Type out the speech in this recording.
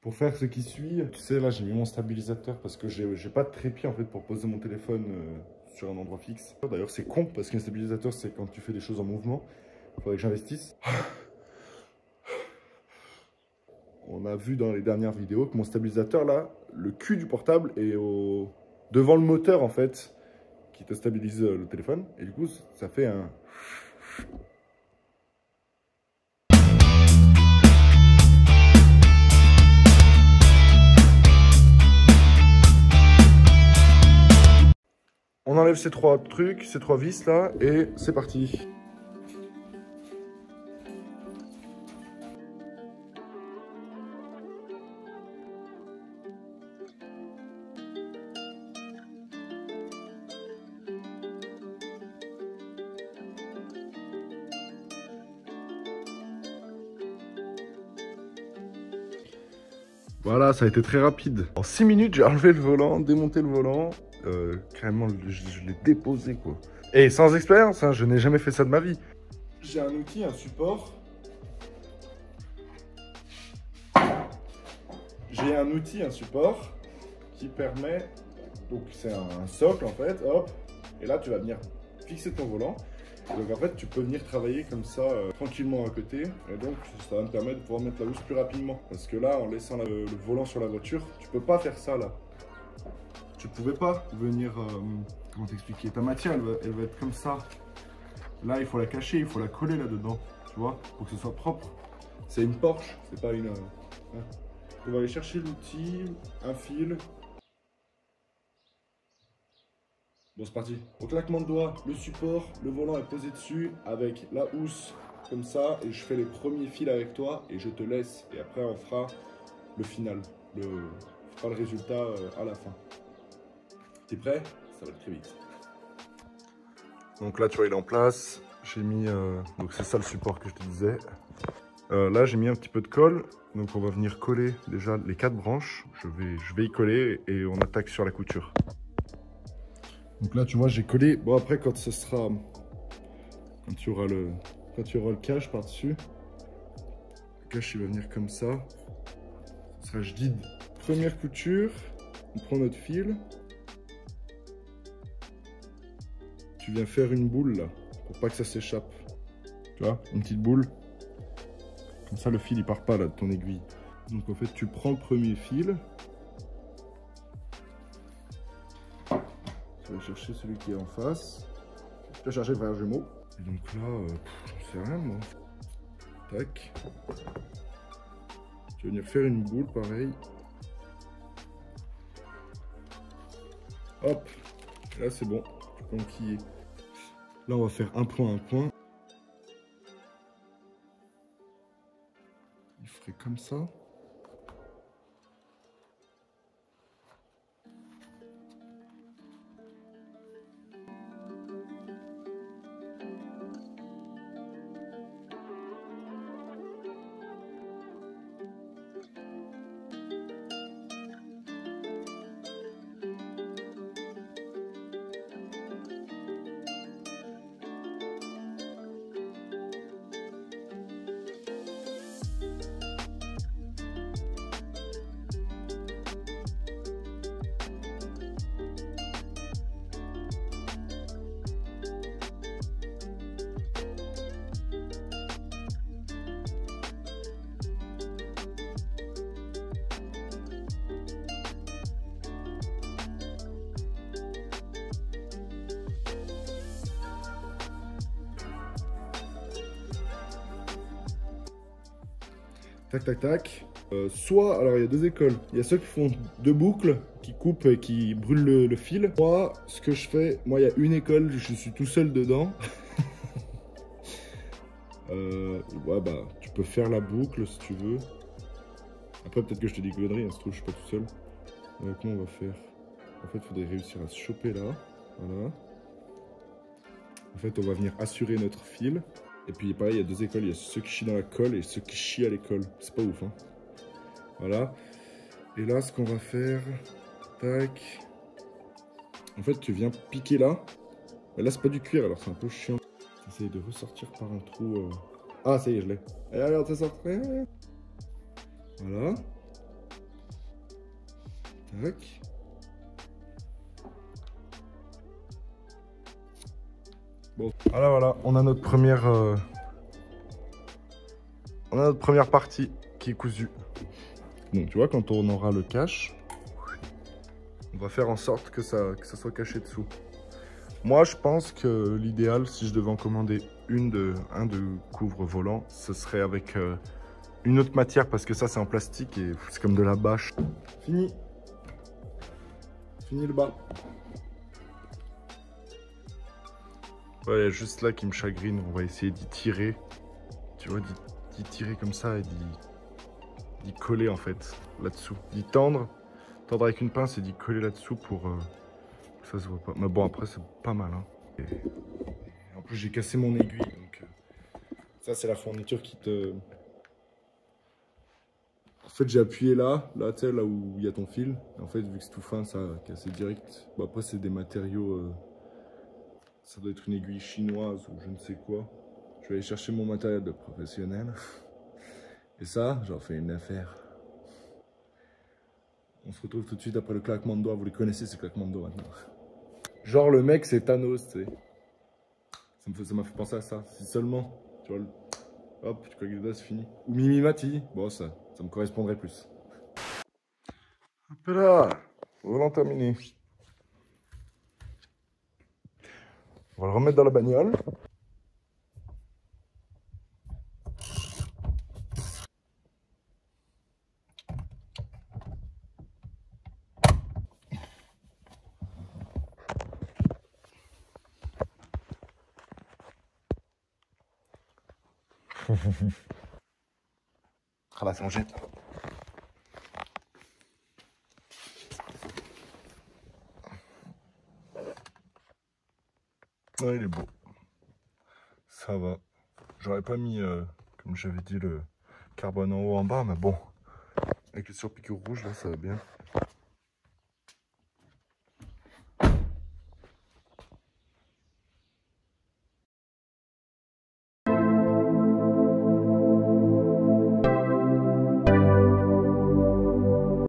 Pour faire ce qui suit, tu sais, là, j'ai mis mon stabilisateur parce que j'ai pas de trépied, en fait, pour poser mon téléphone sur un endroit fixe. D'ailleurs, c'est con, parce qu'un stabilisateur, c'est quand tu fais des choses en mouvement. Il faudrait que j'investisse. On a vu dans les dernières vidéos que mon stabilisateur, là, le cul du portable est devant le moteur, en fait, qui te stabilise le téléphone. Et du coup, ça fait un... On enlève ces trois trucs, ces trois vis là, et c'est parti. Voilà, ça a été très rapide. En 6 minutes, j'ai enlevé le volant, démonté le volant. Carrément, je l'ai déposé, quoi. Et sans expérience, hein, je n'ai jamais fait ça de ma vie. J'ai un outil, un support. J'ai un outil, un support qui permet... Donc, c'est un socle, en fait, hop. Et là, tu vas venir fixer ton volant. Donc en fait, tu peux venir travailler comme ça tranquillement à côté. Et donc, ça va me permettre de pouvoir mettre la housse plus rapidement. Parce que là, en laissant le volant sur la voiture, tu peux pas faire ça là. Tu pouvais pas venir... comment t'expliquer? Ta matière, elle va être comme ça. Là, il faut la cacher, il faut la coller là-dedans. Tu vois? Pour que ce soit propre. C'est une Porsche, c'est pas une... hein. On va aller chercher l'outil, un fil... Bon, c'est parti. Au claquement de doigts, le support, le volant est posé dessus avec la housse comme ça et je fais les premiers fils avec toi et je te laisse et après on fera le final, on fera le résultat à la fin. T'es prêt? Ça va être très vite. Donc là tu vois il est en place, j'ai mis, donc c'est ça le support que je te disais. Là j'ai mis un petit peu de colle, donc on va venir coller déjà les 4 branches, je vais y coller et on attaque sur la couture. Donc là, tu vois, j'ai collé. Bon, après, quand ce sera... Quand tu auras le cache par-dessus, le cache, il va venir comme ça. Ce sera, je guide. Première couture, on prend notre fil. Tu viens faire une boule, là, pour pas que ça s'échappe. Tu vois, une petite boule. Comme ça, le fil, il part pas, là, de ton aiguille. Donc, en fait, tu prends le premier fil. Je vais chercher celui qui est en face. Je vais chercher le frère jumeau. Et donc là, j'en sais rien moi. Tac. Je vais venir faire une boule pareil. Hop. Et là c'est bon. Je peux enquiller. Là on va faire un point, un point. Il ferait comme ça. Tac, tac, tac. Soit, alors il y a deux écoles. Il y a ceux qui font deux boucles, qui coupent et qui brûlent le fil. Moi, ce que je fais, moi il y a une école, je suis tout seul dedans. Ouais, bah, tu peux faire la boucle si tu veux. Après, peut-être que je te dis conneries, hein, se trouve, je suis pas tout seul. Comment on va faire? En fait, il faudrait réussir à se choper là. Voilà. En fait, on va venir assurer notre fil. Et puis pareil, il y a deux écoles, il y a ceux qui chient dans la colle et ceux qui chient à l'école. C'est pas ouf, hein. Voilà. Et là, ce qu'on va faire, tac. En fait, tu viens piquer là. Mais là, c'est pas du cuir, alors c'est un peu chiant. J'essaye de ressortir par un trou. Ah, ça y est, je l'ai. Et regarde, ça sort. Voilà. Rec. Bon, voilà, on a notre première partie qui est cousue. Donc tu vois, quand on aura le cache, on va faire en sorte que ça soit caché dessous. Moi, je pense que l'idéal, si je devais en commander un de couvre-volant, ce serait avec une autre matière, parce que ça, c'est en plastique et c'est comme de la bâche. Fini. Fini le bas. Ouais, il y a juste là qui me chagrine. On va essayer d'y tirer. Tu vois, d'y tirer comme ça et d'y coller en fait, là-dessous. D'y tendre avec une pince et d'y coller là-dessous pour que ça se voit pas. Mais bon, après, c'est pas mal. Hein. Et en plus, j'ai cassé mon aiguille. Donc, ça, c'est la fourniture qui te... En fait, j'ai appuyé là, tu sais, là où il y a ton fil. Et en fait, vu que c'est tout fin, ça a cassé direct. Bon, après, c'est des matériaux... ça doit être une aiguille chinoise ou je ne sais quoi. Je vais aller chercher mon matériel de professionnel. Et ça, j'en fais une affaire. On se retrouve tout de suite après le claquement de doigts. Vous les connaissez, ces claquements de doigts maintenant. Genre, le mec, c'est Thanos, tu sais. Ça m'a fait penser à ça. Si seulement, tu vois, hop, tu claques les doigts, c'est fini. Ou Mimimati, bon, ça me correspondrait plus. Hop là, volant terminé. On va le remettre dans la bagnole. Ah bah, c'est on jette. Ouais, il est beau. Ça va. J'aurais pas mis, comme j'avais dit, le carbone en haut en bas, mais bon. Avec les surpiqûres rouges, là, ça va bien.